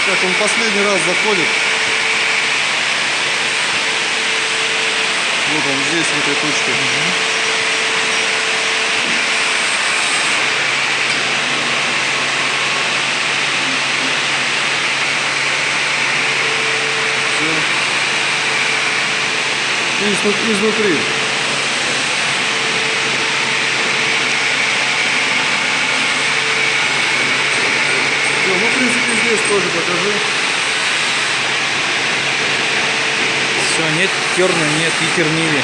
как он последний раз заходит. Вот он здесь, в этой точке. Все. Изнутри. Все, ну, в принципе, здесь тоже покажи. Все, нет терна, нет и тернили.